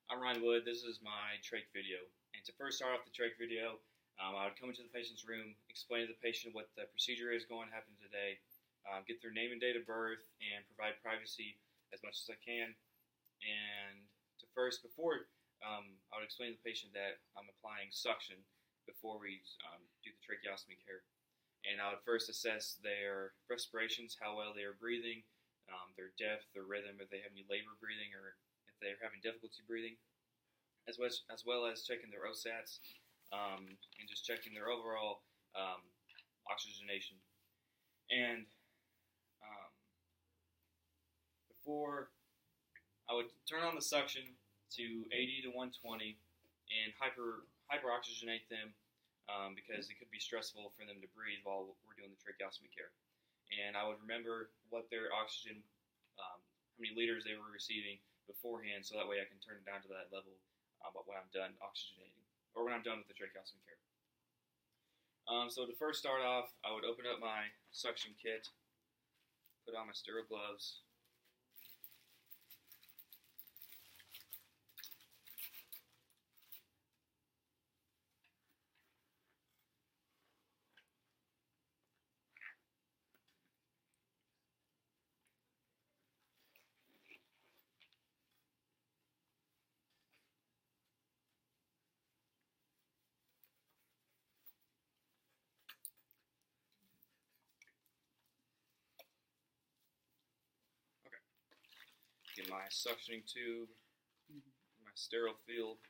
I'm Ryan Wood. This is my trach video. And to first start off the trach video, I would come into the patient's room, explain to the patient what the procedure is going to happen today, get their name and date of birth, and provide privacy as much as I can. And I would explain to the patient that I'm applying suction before we do the tracheostomy care. And I would first assess their respirations, how well they are breathing, their depth, their rhythm, if they have any labored breathing or if they're having difficulty breathing, as well as checking their OSATs and just checking their overall oxygenation. And before I would turn on the suction to 80 to 120 and hyperoxygenate them because it could be stressful for them to breathe while we're doing the tracheostomy care. And I would remember what their oxygen, how many liters they were receiving beforehand, so that way I can turn it down to that level when I'm done oxygenating, or when I'm done with the tracheostomy care. So to first start off, I would open up my suction kit, put on my sterile gloves, get my suctioning tube, my sterile field,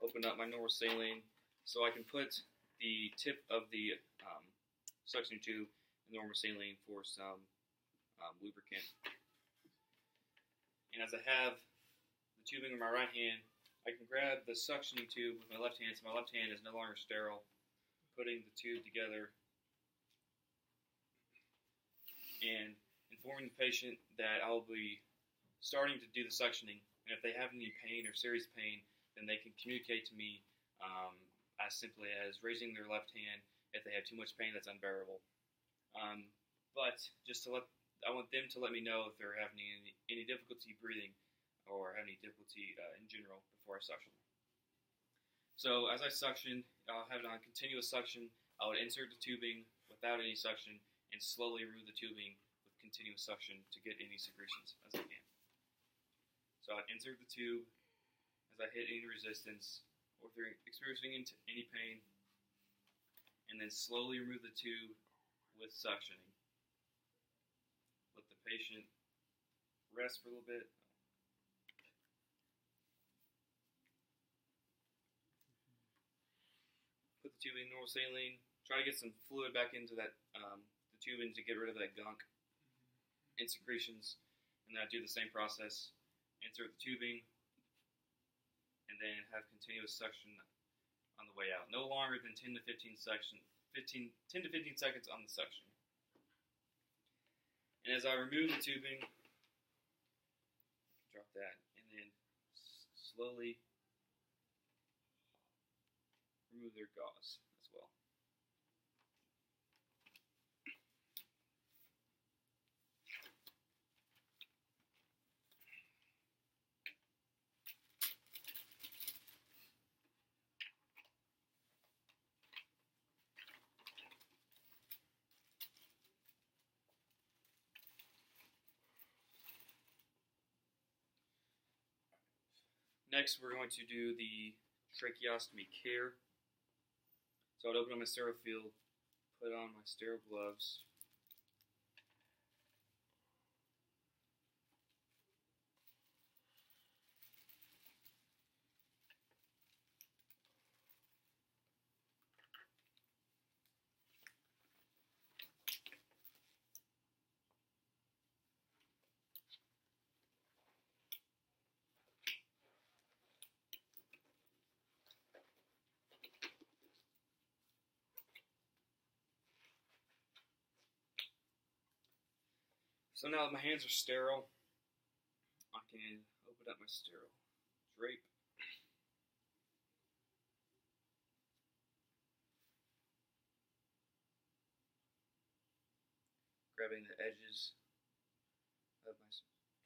open up my normal saline so I can put the tip of the suctioning tube in the normal saline for some lubricant. And as I have the tubing in my right hand, I can grab the suctioning tube with my left hand, so my left hand is no longer sterile, putting the tube together and informing the patient that I'll be starting to do the suctioning, and if they have any pain or serious pain, then they can communicate to me as simply as raising their left hand if they have too much pain that's unbearable. But just I want them to let me know if they're having any difficulty breathing or have any difficulty in general before I suction. So as I suction, I'll have it on continuous suction. I would insert the tubing without any suction and slowly remove the tubing with continuous suction to get any secretions as I can. So I'd insert the tube as I hit any resistance or if they're experiencing any pain, and then slowly remove the tube with suctioning. Let the patient rest for a little bit. Put the tubing in normal saline. Try to get some fluid back into that the tubing to get rid of that gunk and secretions. And then I do the same process. Insert the tubing, and then have continuous suction on the way out. No longer than 10 to 15 seconds on the suction. And as I remove the tubing, drop that, and then slowly remove their gauze as well. Next, we're going to do the tracheostomy care. So I'd open up my sterile field, put on my sterile gloves, So now that my hands are sterile, I can open up my sterile drape. Grabbing the edges of my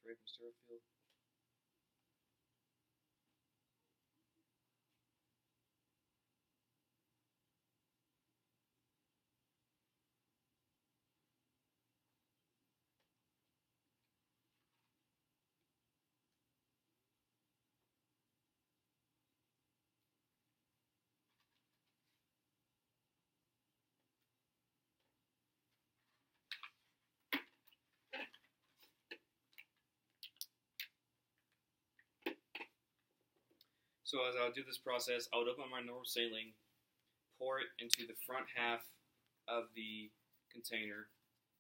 drape and sterile field. So as I would do this process, I would open my normal saline, pour it into the front half of the container,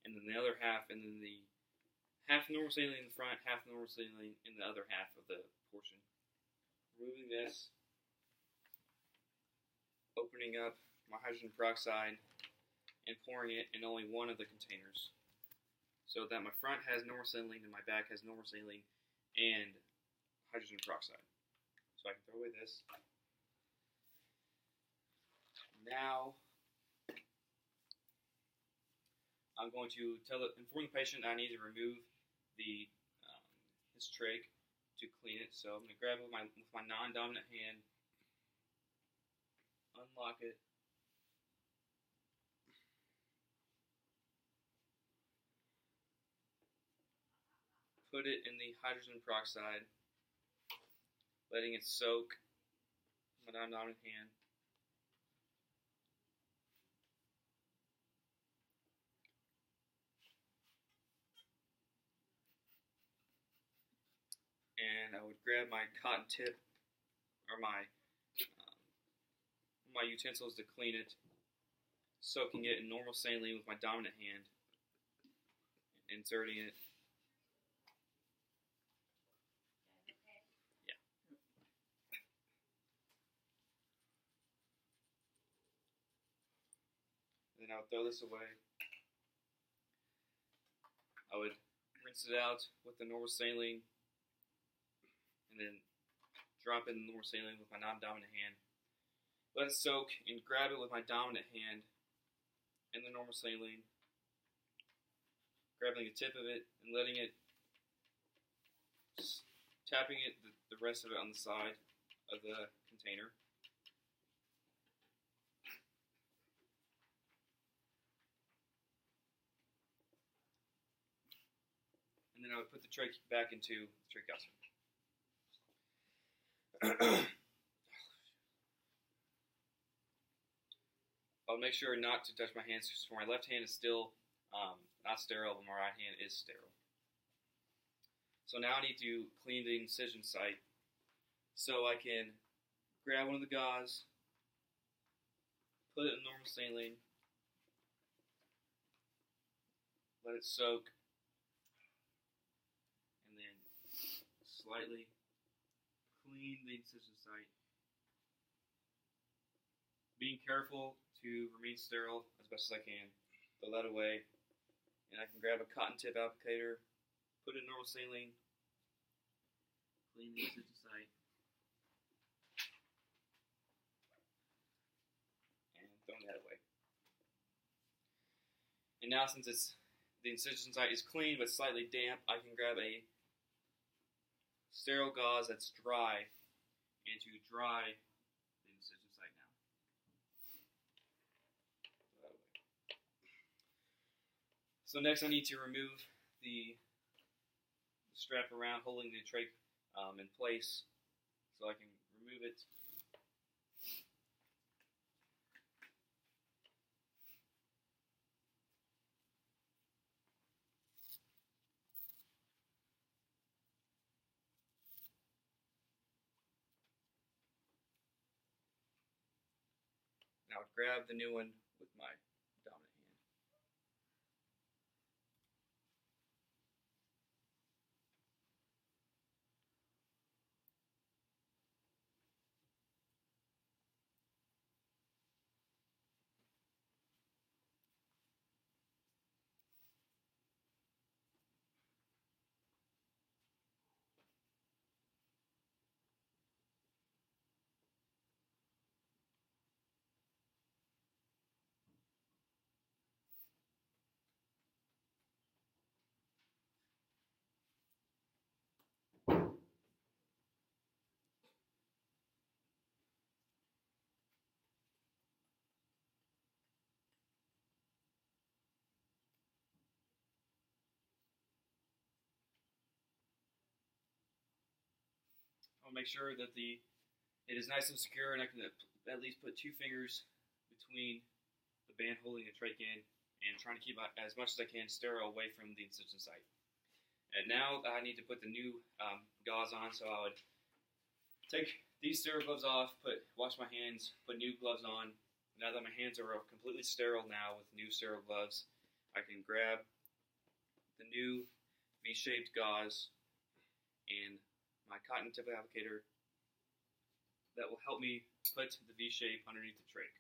and then the other half, and then the half normal saline in the front, half normal saline in the other half of the portion. Removing this, opening up my hydrogen peroxide, and pouring it in only one of the containers, so that my front has normal saline and my back has normal saline and hydrogen peroxide. So I can throw away this. Now, I'm going to inform the patient I need to remove his trach to clean it. So I'm going to grab it with my non-dominant hand, unlock it, put it in the hydrogen peroxide, letting it soak with my non-dominant hand. And I would grab my cotton tip or my utensils to clean it, soaking it in normal saline with my dominant hand, inserting it. Yeah. And then I would throw this away. I would rinse it out with the normal saline, and then drop it in the normal saline with my non-dominant hand. Let it soak and grab it with my dominant hand in the normal saline, grabbing the tip of it and letting it, tapping it, the rest of it on the side of the container. And then I would put the trach back into the tracheostomy. I'll make sure not to touch my hands, because my left hand is still not sterile, but my right hand is sterile. So now I need to clean the incision site. So I can grab one of the gauze, put it in normal saline, let it soak, and then slightly clean the incision site. Being careful to remain sterile as best as I can. Throw that away, and I can grab a cotton tip applicator, put it in normal saline, clean the incision site, and throw that away. And now, since the incision site is clean but slightly damp, I can grab a sterile gauze that's dry and to dry the incision site now. So next I need to remove the strap around holding the trach in place, so I can remove it. Now I would grab the new one with my dominant hand. I'll make sure that it is nice and secure, and I can at least put 2 fingers between the band holding the trach in, and trying to keep as much as I can sterile away from the incision site. And now I need to put the new gauze on, so I would take these sterile gloves off, wash my hands, put new gloves on. Now that my hands are completely sterile now with new sterile gloves, I can grab the new V-shaped gauze and my cotton tip applicator that will help me put the V-shape underneath the trach.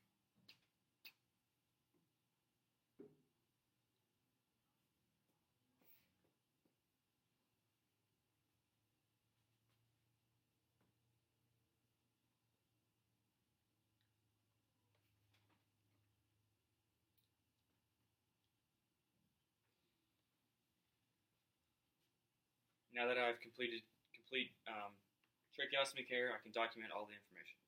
Now that I've complete tracheostomy care, I can document all the information.